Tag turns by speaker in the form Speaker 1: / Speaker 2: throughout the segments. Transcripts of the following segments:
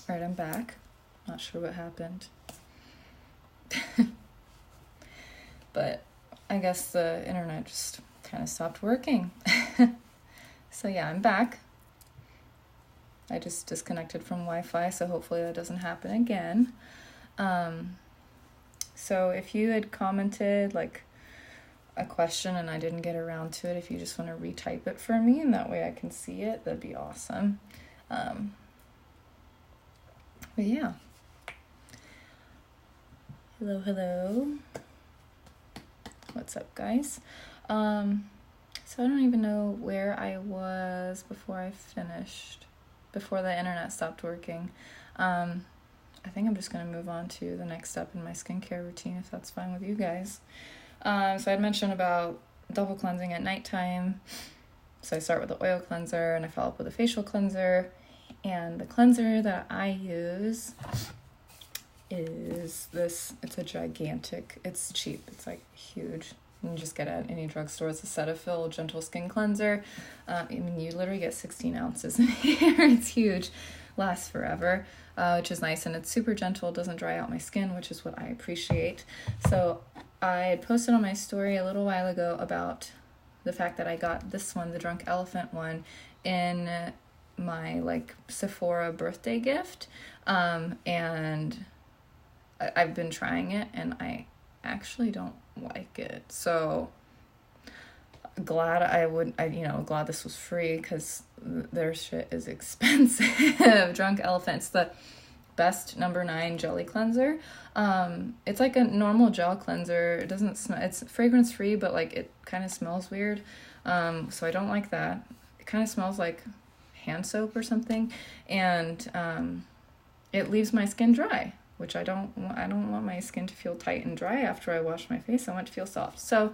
Speaker 1: All right, I'm back. Not sure what happened. But I guess the internet just kind of stopped working. So yeah, I'm back. I just disconnected from Wi-Fi, so hopefully that doesn't happen again. So if you had commented like a question and I didn't get around to it, if you just want to retype it for me and that way I can see it, that'd be awesome. But yeah. Hello. What's up, guys? So I don't even know where I was before I finished, before the internet stopped working. I think I'm just going to move on to the next step in my skincare routine, if that's fine with you guys. So I'd mentioned about double cleansing at nighttime. So I start with the oil cleanser and I follow up with a facial cleanser. And the cleanser that I use is this. It's a gigantic, it's cheap, it's like huge. You can just get it at any drugstore. It's a Cetaphil Gentle Skin Cleanser. I mean, you literally get 16 ounces in here. It's huge. Lasts forever, which is nice. And it's super gentle. It doesn't dry out my skin, which is what I appreciate. So I posted on my story a little while ago about the fact that I got this one, the Drunk Elephant one, in my like Sephora birthday gift. And I've been trying it and I actually don't like it. So glad glad this was free because their shit is expensive. Drunk Elephant's the best number 9 jelly cleanser. It's like a normal gel cleanser. It doesn't smell, it's fragrance free, but like it kind of smells weird. So I don't like that. It kind of smells like hand soap or something. And it leaves my skin dry, which I don't want my skin to feel tight and dry after I wash my face. I want it to feel soft. So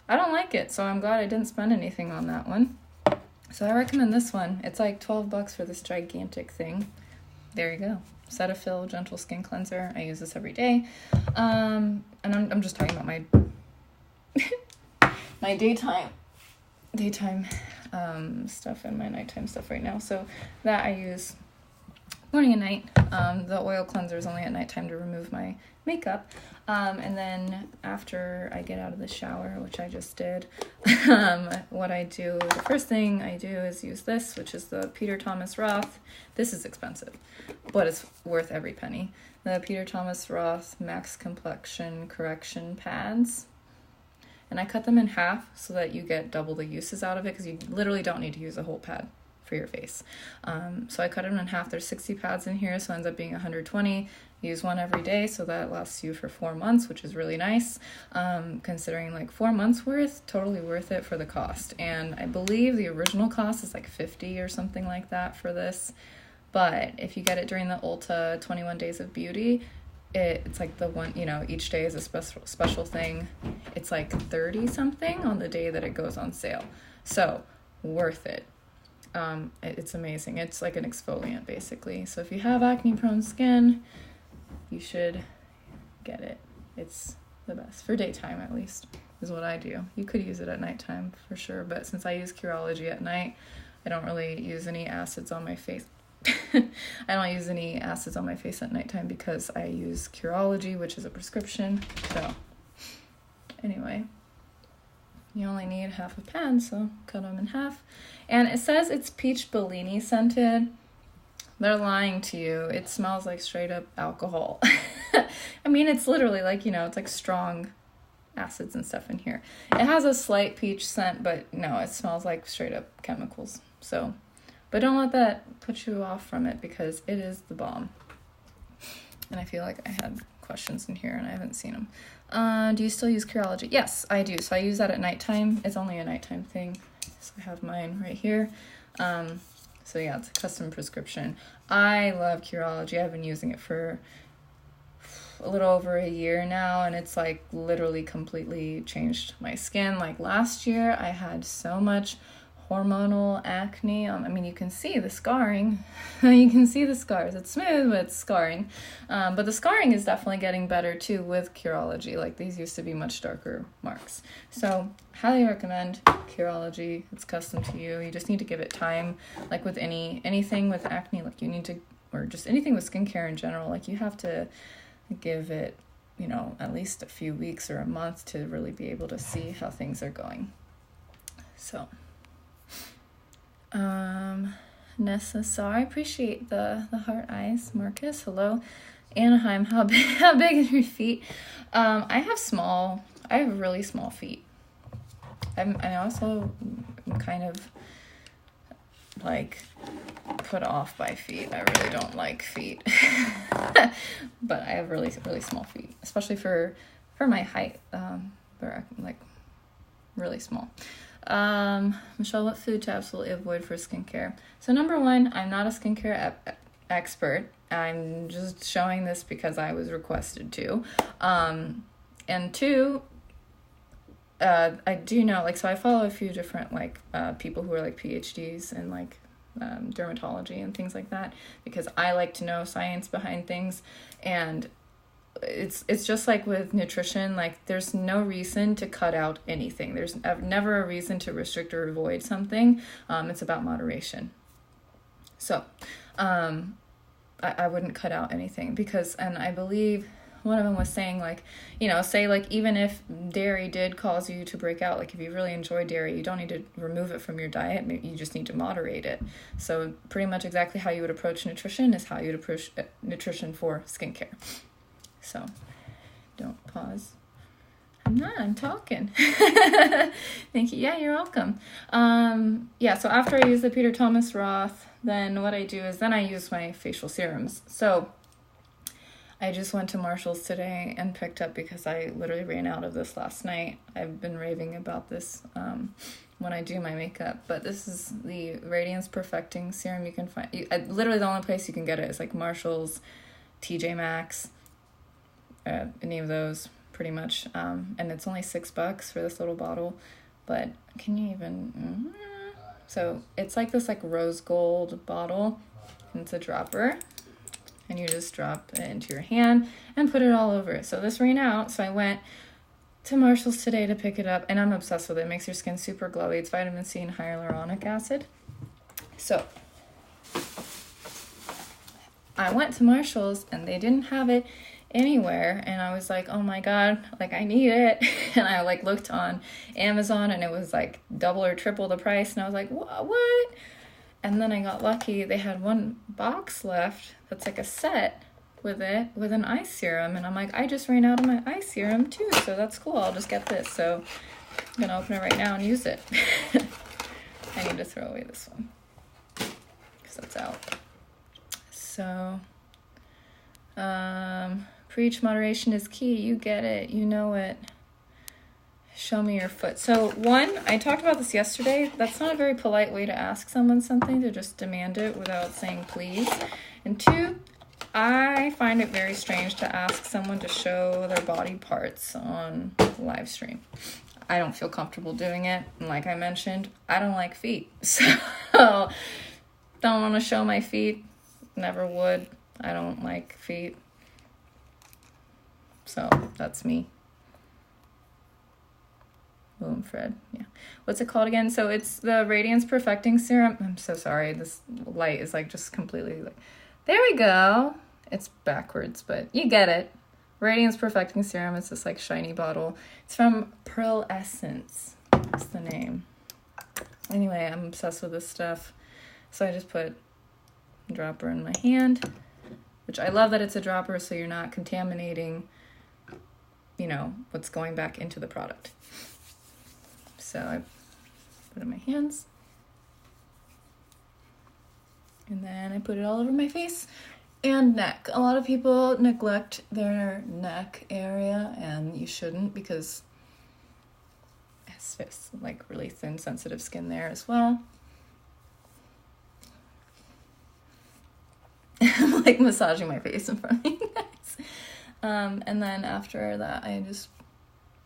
Speaker 1: I don't like it. So I'm glad I didn't spend anything on that one. So I recommend this one. It's like $12 for this gigantic thing. There you go. Cetaphil Gentle Skin Cleanser. I use this every day. And I'm just talking about my my daytime stuff and my nighttime stuff right now. So that I use morning and night. The oil cleanser is only at nighttime to remove my makeup. And then after I get out of the shower, which I just did, what I do, the first thing I do is use this, which is the Peter Thomas Roth. This is expensive, but it's worth every penny. The Peter Thomas Roth Max Complexion Correction Pads. And I cut them in half so that you get double the uses out of it, because you literally don't need to use a whole pad for your face. So I cut them in half. There's 60 pads in here, so it ends up being 120. Use one every day, so that lasts you for 4 months, which is really nice. Considering like 4 months worth, totally worth it for the cost. And I believe the original cost is like $50 or something like that for this. But if you get it during the Ulta 21 Days of Beauty, it's like the one, each day is a special thing. It's like 30 something on the day that it goes on sale. So worth it. It's amazing. It's like an exfoliant basically. So if you have acne prone skin, you should get it. It's the best for daytime, at least, is what I do. You could use it at nighttime for sure, but since I use Curology at night, I don't really use any acids on my face. I don't use any acids on my face at nighttime because I use Curology, which is a prescription. So anyway, you only need half a pad, so cut them in half. And it says it's peach Bellini scented. They're lying to you. It smells like straight up alcohol. I mean, it's literally like, it's like strong acids and stuff in here. It has a slight peach scent, but no, it smells like straight up chemicals. So, but don't let that put you off from it because it is the bomb. And I feel like I had questions in here and I haven't seen them. Do you still use Curology? Yes, I do. So I use that at nighttime. It's only a nighttime thing. So I have mine right here. So yeah, it's a custom prescription. I love Curology. I've been using it for a little over a year now, and it's like literally completely changed my skin. Like last year, I had so much hormonal acne. I mean, you can see the scarring. You can see the scars. It's smooth, but it's scarring. But the scarring is definitely getting better too with Curology. Like these used to be much darker marks. So highly recommend Curology. It's custom to you. You just need to give it time. Like with anything with acne, like you need to or just anything with skincare in general, like you have to give it, you know, at least a few weeks or a month to really be able to see how things are going. So, Nessa, so I appreciate the heart eyes. Marcus, hello. Anaheim, how big are your feet? I have really small feet. I also am kind of like put off by feet. I really don't like feet. But I have really, really small feet, especially for my height. They're like really small. Michelle, what food to absolutely avoid for skincare? So number one, I'm not a skincare expert. I'm just showing this because I was requested to. And two, I do know, like, so I follow a few different, like, people who are, like, PhDs in, like, dermatology and things like that, because I like to know science behind things. And it's just like with nutrition, like, there's no reason to cut out anything. There's never a reason to restrict or avoid something. It's about moderation. So, I wouldn't cut out anything because, and I believe one of them was saying, like, you know, say, like, even if dairy did cause you to break out, like, if you really enjoy dairy, you don't need to remove it from your diet. You just need to moderate it. So pretty much exactly how you would approach nutrition is how you would approach nutrition for skincare. So don't pause. I'm talking. Thank you. Yeah, you're welcome. Yeah, so after I use the Peter Thomas Roth, then what I do is then I use my facial serums. So I just went to Marshall's today and picked up, because I literally ran out of this last night. I've been raving about this when I do my makeup. But this is the Radiance Perfecting Serum. You can find, literally the only place you can get it is like Marshall's, TJ Maxx, any of those pretty much. And it's only $6 for this little bottle. But can you even... So it's like this like rose gold bottle, and it's a dropper. And you just drop it into your hand and put it all over. So this ran out, so I went to Marshall's today to pick it up, and I'm obsessed with it. It makes your skin super glowy. It's vitamin C and hyaluronic acid. So I went to Marshall's, and they didn't have it anywhere, and I was like, oh my god, like, I need it. And I like looked on Amazon, and it was like double or triple the price, and I was like, what? And then I got lucky. They had one box left that's like a set with it, with an eye serum. And I'm like, I just ran out of my eye serum too, so that's cool. I'll just get this. So I'm going to open it right now and use it. I need to throw away this one because that's out. So, preach, moderation is key. You get it. You know it. Show me your foot. So one, I talked about this yesterday. That's not a very polite way to ask someone something, to just demand it without saying please. And two, I find it very strange to ask someone to show their body parts on live stream. I don't feel comfortable doing it. And like I mentioned, I don't like feet. So don't want to show my feet. Never would. I don't like feet. So that's me. Boom, Fred. Yeah. What's it called again? So it's the Radiance Perfecting Serum. I'm so sorry. This light is like just completely like... There we go. It's backwards, but you get it. Radiance Perfecting Serum. It's this like shiny bottle. It's from Pearl Essence. That's the name. Anyway, I'm obsessed with this stuff. So I just put a dropper in my hand, which I love that it's a dropper, so you're not contaminating, you know, what's going back into the product. So I put it in my hands, and then I put it all over my face and neck. A lot of people neglect their neck area, and you shouldn't, because it's just like really thin, sensitive skin there as well. I'm like massaging my face in front of you guys. And then after that, I just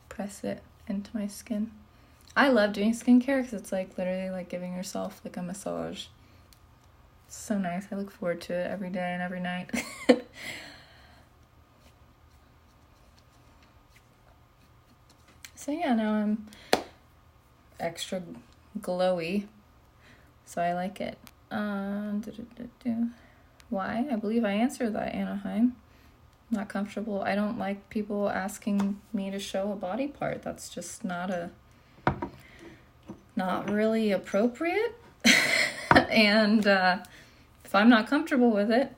Speaker 1: press it into my skin. I love doing skincare because it's like literally like giving yourself like a massage. It's so nice. I look forward to it every day and every night. So yeah, now I'm extra glowy, so I like it. Why? I believe I answered that, Anaheim. Not comfortable. I don't like people asking me to show a body part. That's just not really appropriate. And if I'm not comfortable with it,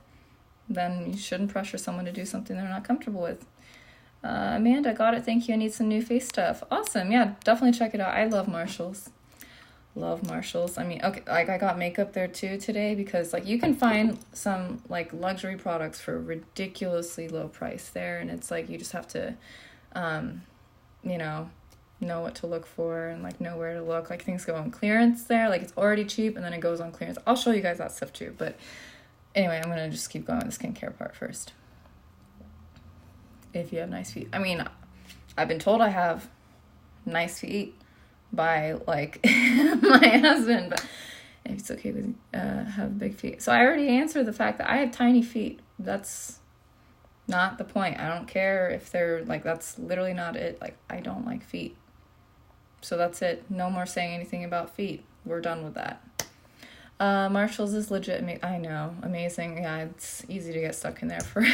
Speaker 1: then you shouldn't pressure someone to do something they're not comfortable with. Amanda, got it. Thank you. I need some new face stuff. Awesome. Yeah, definitely check it out. I love Marshalls. Love Marshalls. I mean, okay, like I got makeup there too today because like you can find some like luxury products for ridiculously low price there, and it's like you just have to, know what to look for and like know where to look. Like things go on clearance there. Like it's already cheap and then it goes on clearance. I'll show you guys that stuff too. But anyway, I'm gonna just keep going with the skincare part first. If you have nice feet. I mean, I've been told I have nice feet by like my husband, but if it's okay with have big feet. So I already answered the fact that I have tiny feet. That's not the point. I don't care if they're like, that's literally not it. Like I don't like feet. So that's it. No more saying anything about feet. We're done with that. Marshalls is legit. I know. Amazing. Yeah, it's easy to get stuck in there for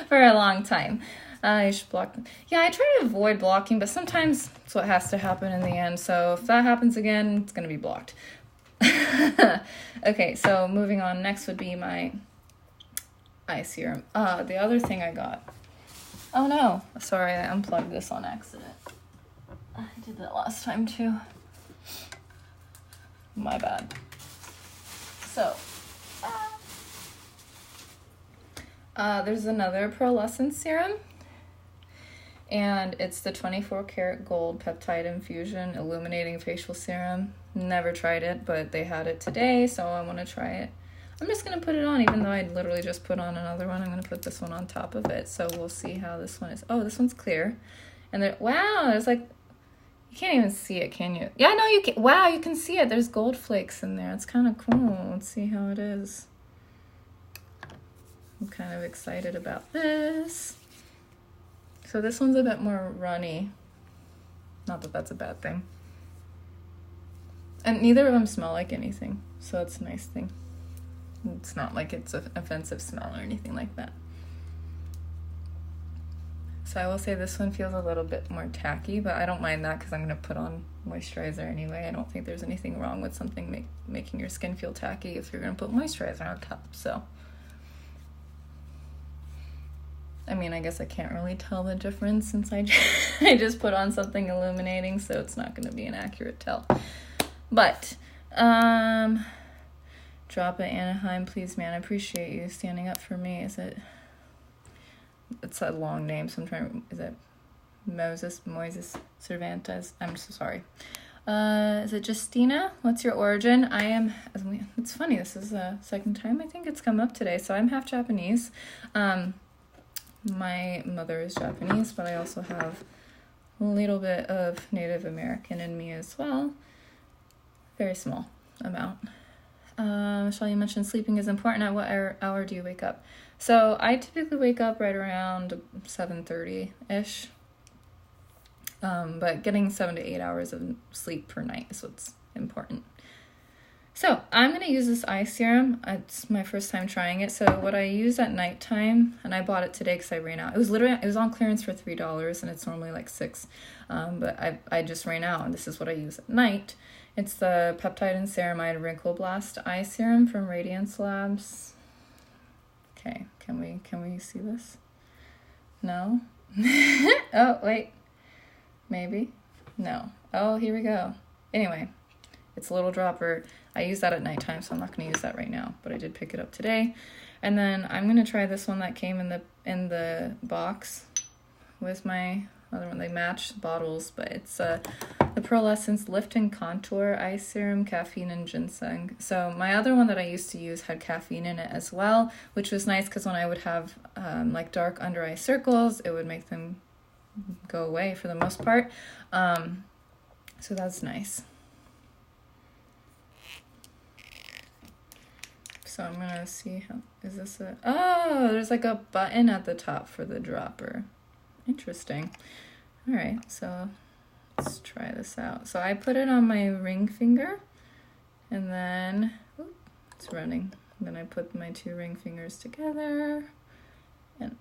Speaker 1: for a long time. You should block them. Yeah, I try to avoid blocking, but sometimes it's what has to happen in the end. So if that happens again, it's going to be blocked. Okay, so moving on. Next would be my eye serum. The other thing I got. Oh no. Sorry, I unplugged this on accident. I did that last time too. My bad. So, there's another pearlescent serum, and it's the 24 karat gold peptide infusion illuminating facial serum. Never tried it, but they had it today, so I want to try it. I'm just going to put it on, even though I literally just put on another one. I'm going to put this one on top of it, so we'll see how this one is. Oh, this one's clear. And there, wow, there's like, you can't even see it, can you? Yeah, no, you can. Wow, you can see it. There's gold flakes in there. It's kind of cool. Let's see how it is. I'm kind of excited about this. So this one's a bit more runny. Not that that's a bad thing. And neither of them smell like anything. So that's a nice thing. It's not like it's an offensive smell or anything like that. So I will say this one feels a little bit more tacky, but I don't mind that because I'm going to put on moisturizer anyway. I don't think there's anything wrong with something making your skin feel tacky if you're going to put moisturizer on top. So, I mean, I guess I can't really tell the difference since I just put on something illuminating, so it's not going to be an accurate tell. But, drop it, Anaheim, please, man. I appreciate you standing up for me. It's a long name, so I'm trying to, is it Moises Cervantes? I'm so sorry. Is it Justina? What's your origin? It's funny, this is the second time I think it's come up today, so I'm half Japanese. My mother is Japanese, but I also have a little bit of Native American in me as well. Very small amount. Michelle, you mentioned sleeping is important. At what hour do you wake up? So I typically wake up right around 7:30-ish. But getting 7 to 8 hours of sleep per night is what's important. So I'm going to use this eye serum. It's my first time trying it. So what I use at nighttime, and I bought it today because I ran out. It was on clearance for $3 and it's normally like $6. But I just ran out and this is what I use at night. It's the Peptide and Ceramide Wrinkle Blast Eye Serum from Radiance Labs. Okay, can we see this? No? Oh, wait. Maybe? No. Oh, here we go. Anyway, it's a little dropper. I use that at nighttime, so I'm not going to use that right now, but I did pick it up today. And then I'm going to try this one that came in the box with my other one. They match bottles, but it's the Pearlescence Lift and Contour Eye Serum, Caffeine and Ginseng. So my other one that I used to use had caffeine in it as well, which was nice because when I would have like dark under eye circles, it would make them go away for the most part. So that's nice. So I'm gonna see how, is this there's like a button at the top for the dropper. Interesting. All right, so let's try this out. So I put it on my ring finger and then, it's running. Then I put my 2 ring fingers together, and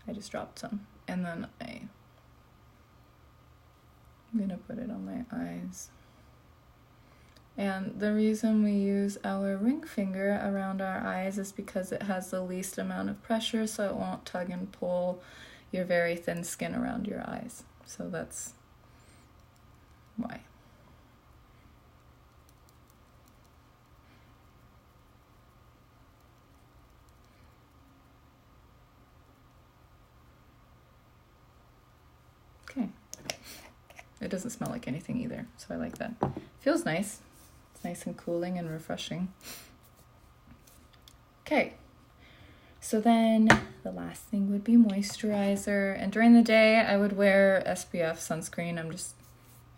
Speaker 1: I just dropped some. And then I'm gonna put it on my eyes. And the reason we use our ring finger around our eyes is because it has the least amount of pressure, so it won't tug and pull your very thin skin around your eyes. So that's why. Okay. It doesn't smell like anything either, so I like that. Feels nice. It's nice and cooling and refreshing. Okay. So then the last thing would be moisturizer. And during the day, I would wear SPF sunscreen.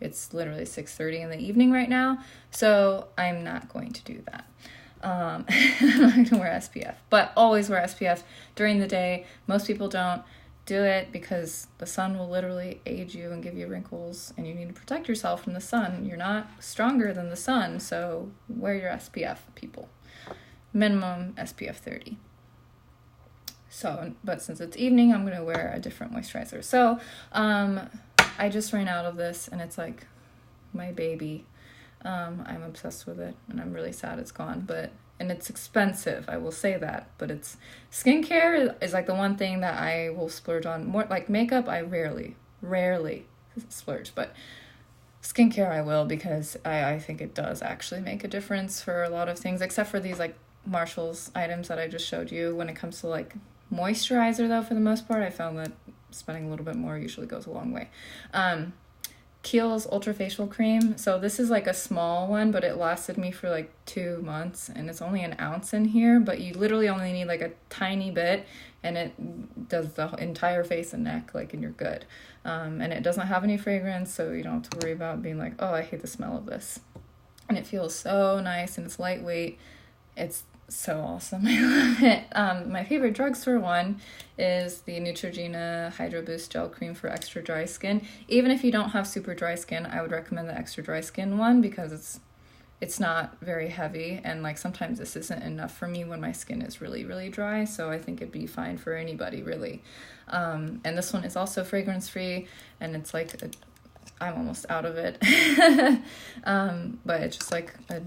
Speaker 1: It's literally 6:30 in the evening right now, so I'm not going to do that. I'm not going to wear SPF, but always wear SPF during the day. Most people don't do it because the sun will literally age you and give you wrinkles, and you need to protect yourself from the sun. You're not stronger than the sun, so wear your SPF, people. Minimum SPF 30. So, but since it's evening, I'm going to wear a different moisturizer. So, I just ran out of this, and it's like my baby. I'm obsessed with it, and I'm really sad it's gone, and it's expensive, I will say that, but it's skincare is like the one thing that I will splurge on more. Like makeup, I rarely splurge, but skincare I will, because I think it does actually make a difference for a lot of things, except for these like Marshalls items that I just showed you. When it comes to like moisturizer though, for the most part, I found that spending a little bit more usually goes a long way. Kiehl's Ultra Facial Cream. So this is like a small one, but it lasted me for like 2 months, and it's only an ounce in here, but you literally only need like a tiny bit, and it does the entire face and neck, like, and you're good. And it doesn't have any fragrance, so you don't have to worry about being like, oh, I hate the smell of this. And it feels so nice, and it's lightweight. It's so awesome. I love it. My favorite drugstore one is the Neutrogena Hydro Boost Gel Cream for extra dry skin. Even if you don't have super dry skin, I would recommend the extra dry skin one, because it's not very heavy, and like sometimes this isn't enough for me when my skin is really, really dry, so I think it'd be fine for anybody, really. And this one is also fragrance free, and it's like I'm almost out of it. But it's just like it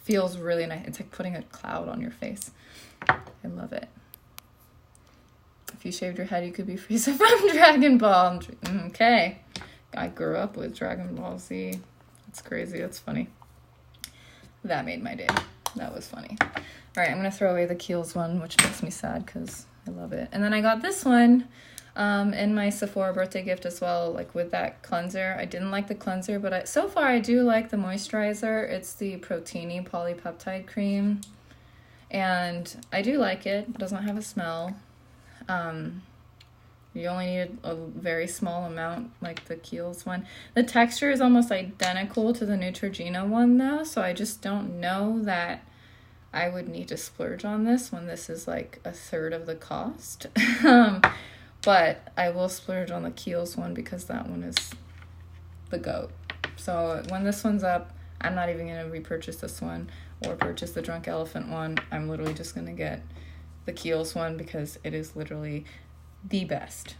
Speaker 1: feels really nice. It's like putting a cloud on your face. I love it. If you shaved your head, you could be Frieza from Dragon Ball. Okay. I grew up with Dragon Ball Z. It's crazy. It's funny. That made my day. That was funny. All right, I'm going to throw away the Kiehl's one, which makes me sad because I love it. And then I got this one in my Sephora birthday gift as well, like with that cleanser. I didn't like the cleanser, but so far I do like the moisturizer. It's the Protini Polypeptide Cream, and I do like it. It doesn't have a smell. You only need a very small amount, like the Kiehl's one. The texture is almost identical to the Neutrogena one, though, so I just don't know that I would need to splurge on this when this is like a third of the cost. But I will splurge on the Kiehl's one because that one is the GOAT. So when this one's up, I'm not even going to repurchase this one or purchase the Drunk Elephant one. I'm literally just going to get the Kiehl's one because it is literally the best,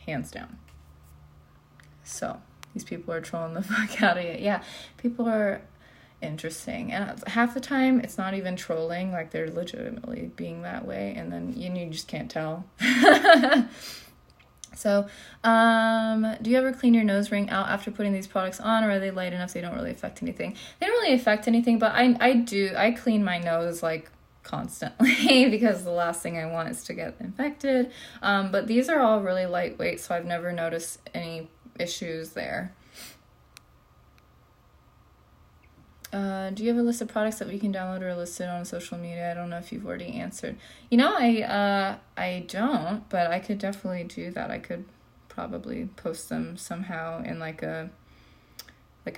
Speaker 1: hands down. So these people are trolling the fuck out of it. Yeah, people are interesting, and half the time it's not even trolling, like they're legitimately being that way, and then you just can't tell. So do you ever clean your nose ring out after putting these products on, or are they light enough so they don't really affect anything? They don't really affect anything, but I clean my nose like constantly because the last thing I want is to get infected. But these are all really lightweight, so I've never noticed any issues there. Do you have a list of products that we can download or list it on social media? I don't know if you've already answered. I don't, but I could definitely do that. I could probably post them somehow in like a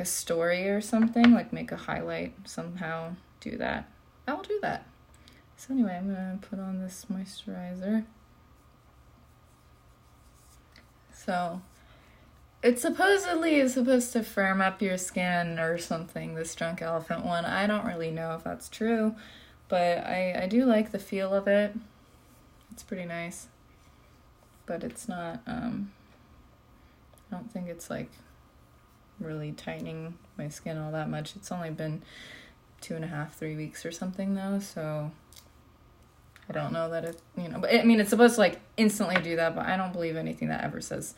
Speaker 1: story or something, like make a highlight somehow, do that. I will do that. So anyway, I'm gonna put on this moisturizer. So it supposedly is supposed to firm up your skin or something, this Drunk Elephant one. I don't really know if that's true, but I do like the feel of it. It's pretty nice, but it's not, I don't think it's like really tightening my skin all that much. It's only been 2.5, 3 weeks or something though, so I don't know that it, but I mean, it's supposed to like instantly do that, but I don't believe anything that ever says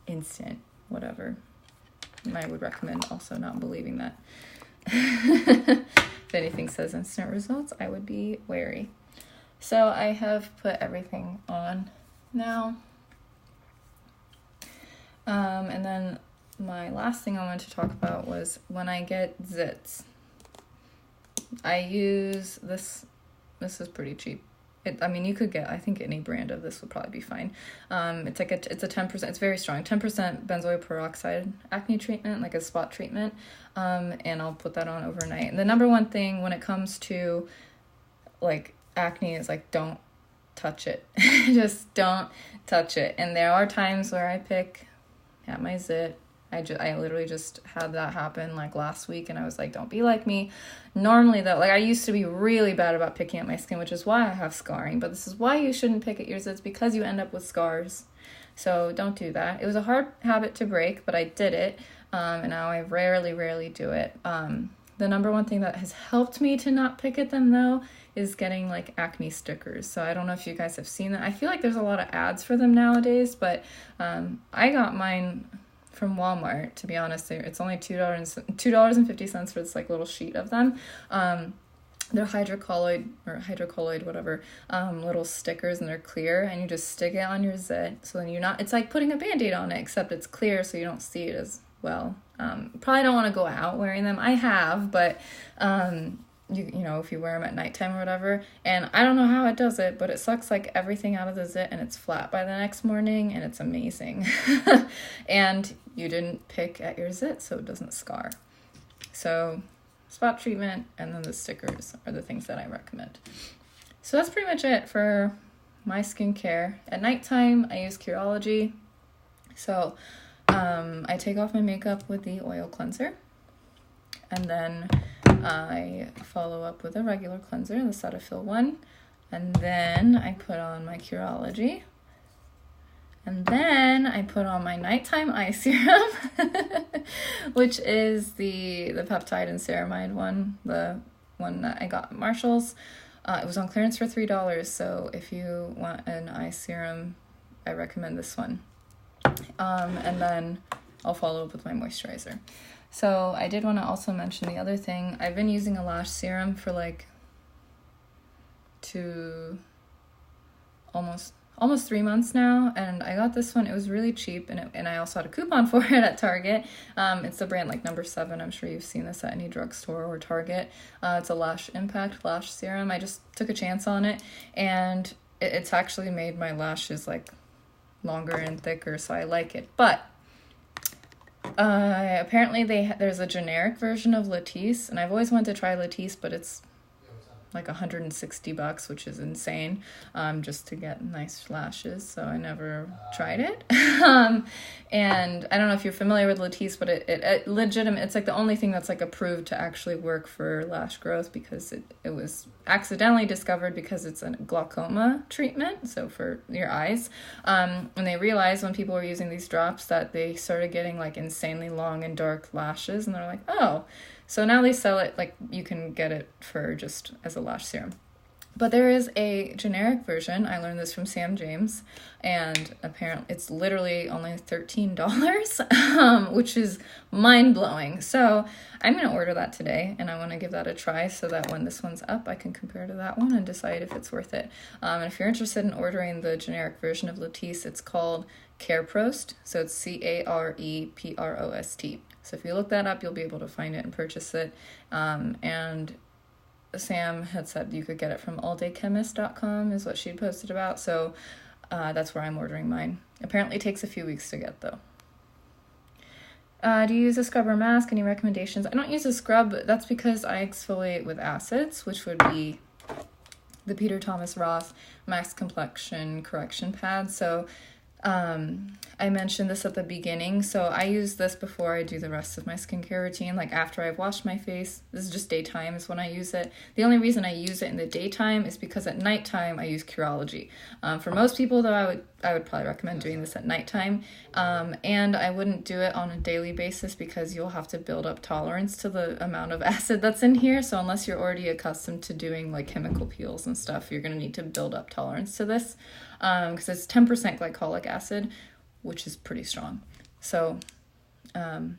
Speaker 1: instant whatever. I would recommend also not believing that. If anything says instant results, I would be wary. So I have put everything on now. And then my last thing I wanted to talk about was when I get zits. I use this. This is pretty cheap. You could get, I think any brand of this would probably be fine. It's a 10%, it's very strong, 10% benzoyl peroxide acne treatment, like a spot treatment. And I'll put that on overnight. And the number one thing when it comes to like acne is like, don't touch it. Just don't touch it. And there are times where I pick at my zit. I literally just had that happen like last week, and I was like, don't be like me. Normally though, like I used to be really bad about picking at my skin, which is why I have scarring, but this is why you shouldn't pick at your zits, because you end up with scars. So don't do that. It was a hard habit to break, but I did it, and now I rarely do it. The number one thing that has helped me to not pick at them though is getting like acne stickers. So I don't know if you guys have seen that. I feel like there's a lot of ads for them nowadays, but I got mine from Walmart, to be honest. It's only $2.50 for this like little sheet of them. They're hydrocolloid, whatever, little stickers, and they're clear, and you just stick it on your zit. So then it's like putting a Band-Aid on it, except it's clear, so you don't see it as well. Probably don't want to go out wearing them. I have, but if you wear them at nighttime or whatever, and I don't know how it does it, but it sucks like everything out of the zit, and it's flat by the next morning, and it's amazing. And you didn't pick at your zit, so it doesn't scar. So spot treatment and then the stickers are the things that I recommend. So that's pretty much it for my skincare. At nighttime, I use Curology. So I take off my makeup with the oil cleanser, and then I follow up with a regular cleanser, the Cetaphil one, and then I put on my Curology, and then I put on my nighttime eye serum, which is the peptide and ceramide one, the one that I got at Marshall's. It was on clearance for $3, so if you want an eye serum, I recommend this one. And then I'll follow up with my moisturizer. So I did want to also mention the other thing. I've been using a lash serum for like almost 3 months now, and I got this one. It was really cheap, and I also had a coupon for it at Target. It's the brand like Number 7. I'm sure you've seen this at any drugstore or Target. It's a Lash Impact lash serum. I just took a chance on it, and it's actually made my lashes like longer and thicker, so I like it. But apparently there's a generic version of Latisse, and I've always wanted to try Latisse, but it's like $160, which is insane, just to get nice lashes, so I never tried it. And I don't know if you're familiar with Latisse, but it legitimate, it's like the only thing that's like approved to actually work for lash growth, because it was accidentally discovered because it's a glaucoma treatment, so for your eyes. And they realized when people were using these drops that they started getting like insanely long and dark lashes, and they're like, oh. So now they sell it, like you can get it for just as a lash serum. But there is a generic version. I learned this from Sam James, and apparently it's literally only $13, which is mind-blowing. So I'm going to order that today, and I want to give that a try so that when this one's up, I can compare to that one and decide if it's worth it. And if you're interested in ordering the generic version of Latisse, it's called Careprost. So it's Careprost. So if you look that up, you'll be able to find it and purchase it. And Sam had said you could get it from alldaychemist.com is what she'd posted about. So that's where I'm ordering mine. Apparently it takes a few weeks to get, though. Do you use a scrub or mask? Any recommendations? I don't use a scrub. That's because I exfoliate with acids, which would be the Peter Thomas Roth Max Complexion Correction Pad. So I mentioned this at the beginning, so I use this before I do the rest of my skincare routine. Like after I've washed my face, this is just daytime is when I use it. The only reason I use it in the daytime is because at nighttime I use Curology. For most people though, I would probably recommend doing this at nighttime. And I wouldn't do it on a daily basis because you'll have to build up tolerance to the amount of acid that's in here. So unless you're already accustomed to doing like chemical peels and stuff, you're going to need to build up tolerance to this. Because it's 10% glycolic acid, which is pretty strong. So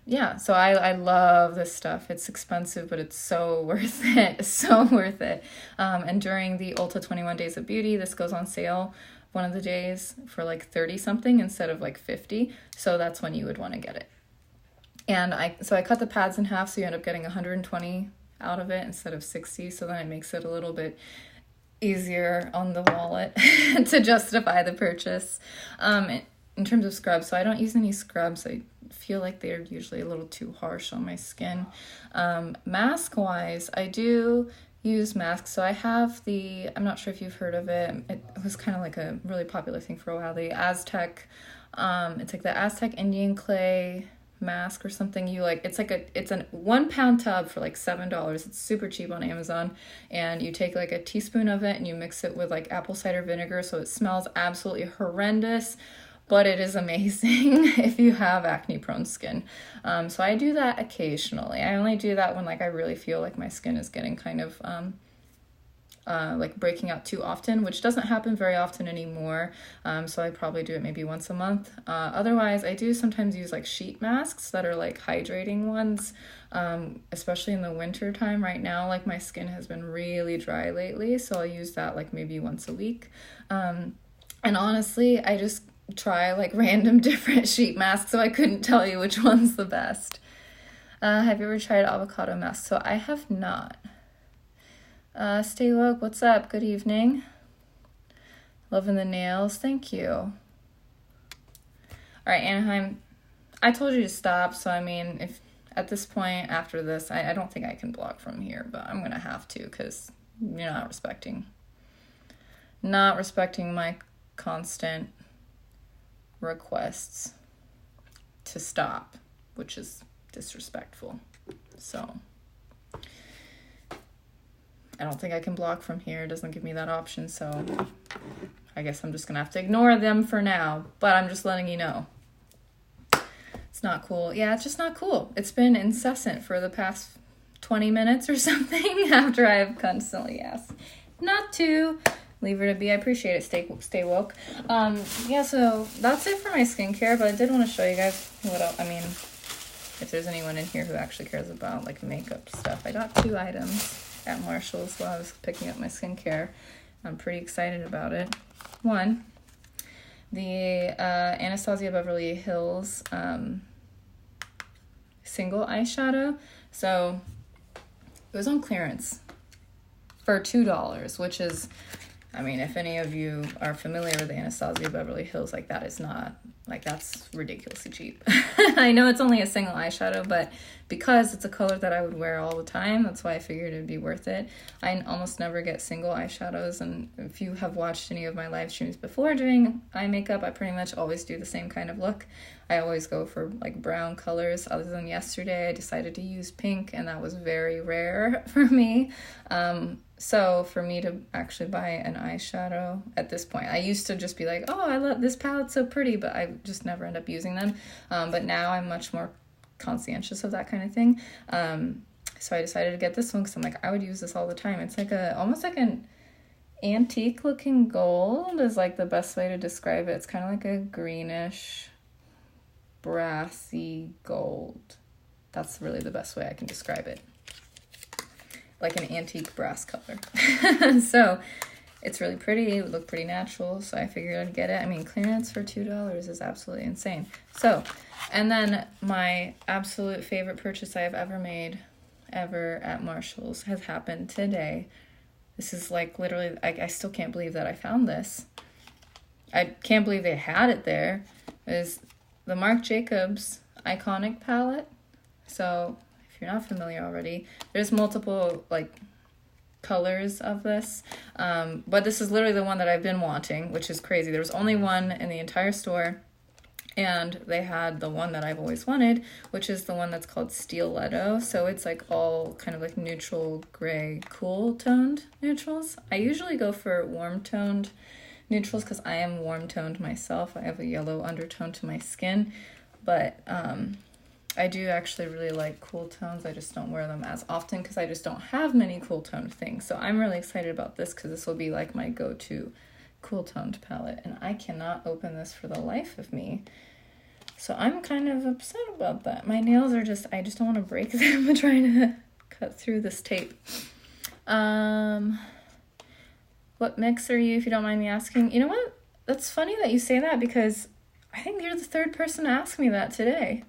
Speaker 1: yeah, so I love this stuff. It's expensive, but it's so worth it. It's so worth it. And during the Ulta 21 Days of Beauty, this goes on sale one of the days for like 30 something instead of like 50. So that's when you would want to get it. And I cut the pads in half, so you end up getting 120 out of it instead of 60. So then it makes it a little bit easier on the wallet to justify the purchase. In terms of scrubs, so I don't use any scrubs. I feel like they're usually a little too harsh on my skin. Mask wise, I do use masks. So I have I'm not sure if you've heard of it. It was kind of like a really popular thing for a while. The Aztec, it's like the Aztec Indian clay mask or something. It's a 1 pound tub for like $7. It's super cheap on Amazon, and you take like a teaspoon of it and you mix it with like apple cider vinegar, so it smells absolutely horrendous, but it is amazing if you have acne prone skin. So I do that occasionally. I only do that when like I really feel like my skin is getting kind of like breaking out too often, which doesn't happen very often anymore. So I probably do it maybe once a month. Otherwise, I do sometimes use like sheet masks that are like hydrating ones, especially in the winter time. Right now, like my skin has been really dry lately, so I'll use that like maybe once a week. And honestly, I just try like random different sheet masks, so I couldn't tell you which one's the best. Have you ever tried avocado mask? So I have not. Stay woke, what's up? Good evening. Loving the nails, thank you. All right, Anaheim, I told you to stop, so I mean, if at this point after this, I don't think I can block from here, but I'm gonna have to because you're not respecting my constant requests to stop, which is disrespectful. So I don't think I can block from here. It doesn't give me that option, so I guess I'm just gonna have to ignore them for now, but I'm just letting you know. It's not cool. Yeah, it's just not cool. It's been incessant for the past 20 minutes or something after I've constantly asked not to. Leave her to be. I appreciate it. Stay woke. Yeah, so that's it for my skincare, but I did want to show you guys what else. I mean, if there's anyone in here who actually cares about like makeup stuff. I got 2 items at Marshall's while I was picking up my skincare. I'm pretty excited about it. One, the Anastasia Beverly Hills single eyeshadow. So it was on clearance for $2, which is, I mean, if any of you are familiar with the Anastasia Beverly Hills, like that is not, like that's ridiculously cheap. I know it's only a single eyeshadow, but because it's a color that I would wear all the time, that's why I figured it'd be worth it. I almost never get single eyeshadows, and if you have watched any of my live streams before doing eye makeup, I pretty much always do the same kind of look. I always go for like brown colors. Other than yesterday, I decided to use pink, and that was very rare for me. So for me to actually buy an eyeshadow at this point, I used to just be like, oh, I love this palette's so pretty, but I just never end up using them. But now I'm much more conscientious of that kind of thing. So I decided to get this one because I'm like, I would use this all the time. It's like almost like an antique looking gold is like the best way to describe it. It's kind of like a greenish, brassy gold. That's really the best way I can describe it. Like an antique brass color. So it's really pretty. It would look pretty natural, so I figured I'd get it. I mean, clearance for $2 is absolutely insane. So, and then my absolute favorite purchase I have ever made at Marshall's has happened today. This is like literally, I still can't believe that I found this. I can't believe they had it there. It is the Marc Jacobs Iconic palette. So if you're not familiar already, there's multiple like colors of this. But this is literally the one that I've been wanting, which is crazy. There was only one in the entire store, and they had the one that I've always wanted, which is the one that's called Stiletto. So it's like all kind of like neutral gray, cool toned neutrals. I usually go for warm toned neutrals because I am warm toned myself. I have a yellow undertone to my skin, but I do actually really like cool tones. I just don't wear them as often because I just don't have many cool toned things. So I'm really excited about this because this will be like my go-to cool toned palette, and I cannot open this for the life of me. So I'm kind of upset about that. My nails are just, I just don't want to break them. I'm trying to cut through this tape. What mix are you, if you don't mind me asking? You know what? That's funny that you say that because I think you're the third person to ask me that today.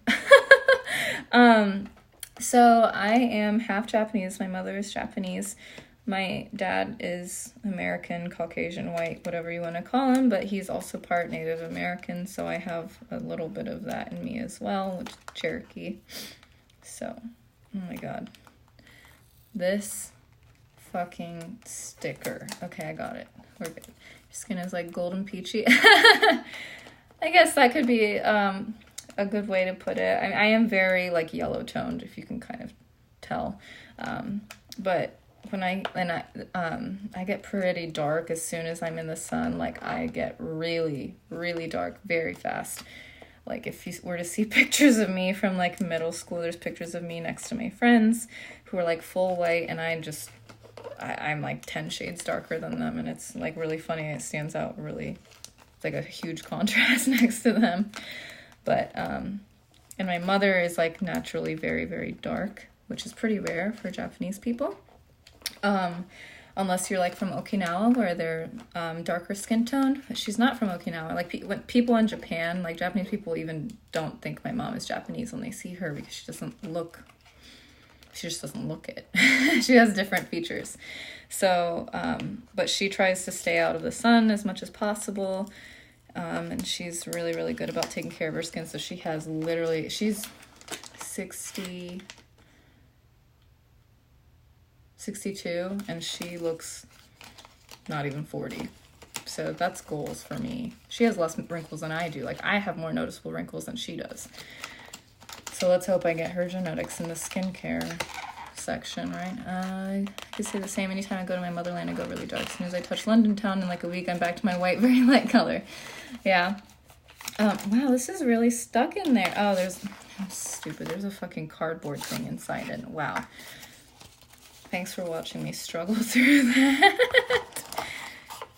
Speaker 1: So I am half Japanese. My mother is Japanese. My dad is American, Caucasian, white, whatever you want to call him, but he's also part Native American, so I have a little bit of that in me as well, which is Cherokee. So, oh my god. This fucking sticker. Okay, I got it. We're good. Your skin is like golden peachy. I guess that could be a good way to put it. I am very like yellow toned, if you can kind of tell. But when I get pretty dark as soon as I'm in the sun. Like I get really, really dark very fast. Like if you were to see pictures of me from like middle school, there's pictures of me next to my friends who are like full white, and I'm like 10 shades darker than them, and it's like really funny. It stands out really. It's like a huge contrast next to them. But and my mother is like naturally very, very dark, which is pretty rare for Japanese people. Unless you're like from Okinawa, where they're darker skin tone. She's not from Okinawa. Like when people in Japan, like Japanese people, even don't think my mom is Japanese when they see her because she just doesn't look it. She has different features. So, but she tries to stay out of the sun as much as possible. And she's really, really good about taking care of her skin. So she's 62, and she looks not even 40. So that's goals for me. She has less wrinkles than I do. Like I have more noticeable wrinkles than she does. So let's hope I get her genetics in the skincare section, right? I could say the same. Anytime I go to my motherland, I go really dark. As soon as I touch London town in like a week, I'm back to my white, very light color. Yeah. Wow, this is really stuck in there. Oh, I'm stupid. There's a fucking cardboard thing inside it. Wow. Thanks for watching me struggle through that.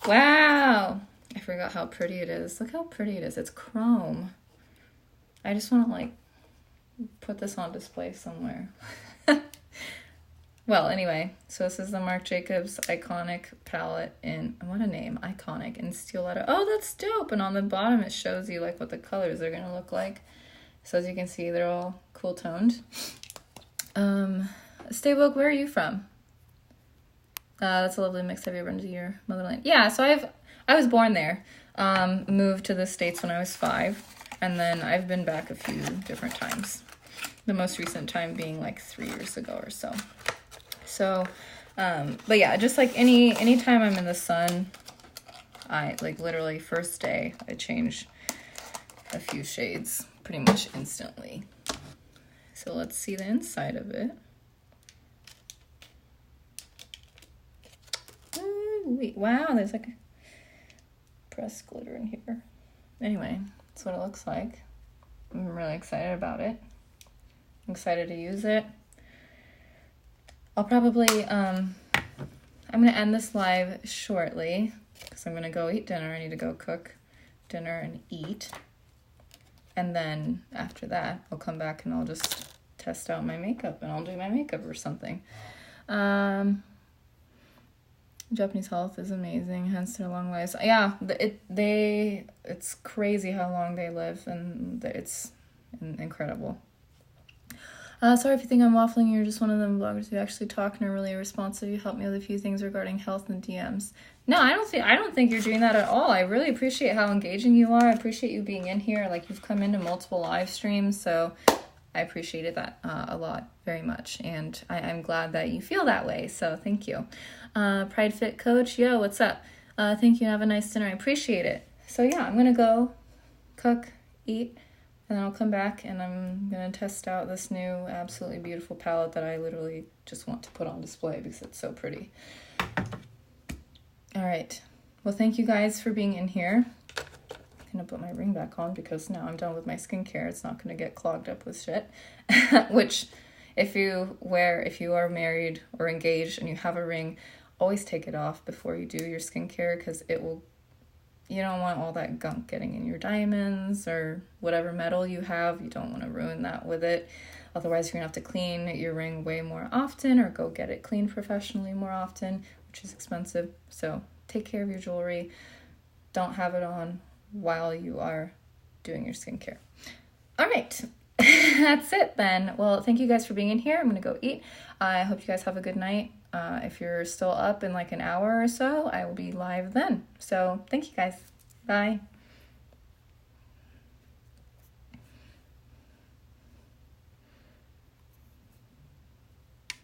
Speaker 1: Wow. I forgot how pretty it is. Look how pretty it is. It's chrome. I just want to like put this on display somewhere. Well, anyway, so this is the Marc Jacobs Iconic palette in, what a name, Iconic, in Stiletto. Oh, that's dope. And on the bottom, it shows you like what the colors are going to look like. So as you can see, they're all cool toned. Stay woke, where are you from? That's a lovely mix. Have you ever been to your motherland? Yeah, so I was born there. Moved to the States when I was 5. And then I've been back a few different times. The most recent time being like 3 years ago or so. So, but yeah, just like any time I'm in the sun, I like literally first day, I change a few shades pretty much instantly. So let's see the inside of it. Ooh, wow, there's like pressed glitter in here. Anyway, that's what it looks like. I'm really excited about it. I'm excited to use it. I'll probably, I'm going to end this live shortly because I'm going to go eat dinner. I need to go cook dinner and eat. And then after that, I'll come back and I'll just test out my makeup and I'll do my makeup or something. Japanese health is amazing, hence their long lives. Yeah, it's crazy how long they live, and it's incredible. Sorry if you think I'm waffling. You're just one of them bloggers who actually talk and are really responsive. You helped me with a few things regarding health and DMs. No, I don't think you're doing that at all. I really appreciate how engaging you are. I appreciate you being in here. Like, you've come into multiple live streams, so I appreciated that a lot, very much. And I'm glad that you feel that way. So thank you. Pride Fit Coach, yo, what's up? Thank you. Have a nice dinner. I appreciate it. So yeah, I'm going to go cook, eat, and then I'll come back and I'm going to test out this new absolutely beautiful palette that I literally just want to put on display because it's so pretty. All right. Well, thank you guys for being in here. I'm going to put my ring back on because now I'm done with my skincare. It's not going to get clogged up with shit. Which, if you are married or engaged and you have a ring, always take it off before you do your skincare because you don't want all that gunk getting in your diamonds or whatever metal you have. You don't want to ruin that with it. Otherwise, you're going to have to clean your ring way more often or go get it cleaned professionally more often, which is expensive. So take care of your jewelry. Don't have it on while you are doing your skincare. All right. That's it then. Well, thank you guys for being in here. I'm going to go eat. I hope you guys have a good night. If you're still up in like an hour or so, I will be live then. So thank you guys. Bye.